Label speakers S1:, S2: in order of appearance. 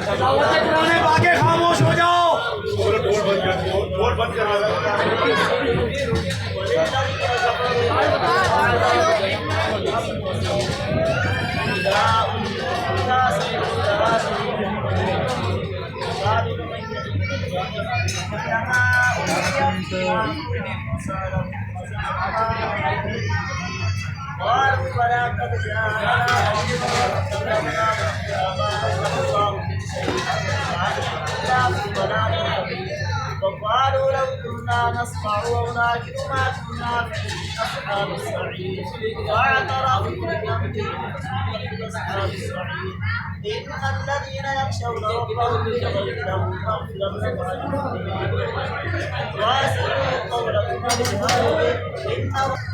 S1: पुराने बागे खामोश हो जाओ।
S2: ढोल बंद कर
S3: وقالوا لو كنا نسمع ونعقل ما كنا في أصحاب السعير واعترفوا بذنبهم أصحاب السعير إن الذين يخشون ربهم بالغيب لهم مغفرة وأسروا قولهم بالهدى إنه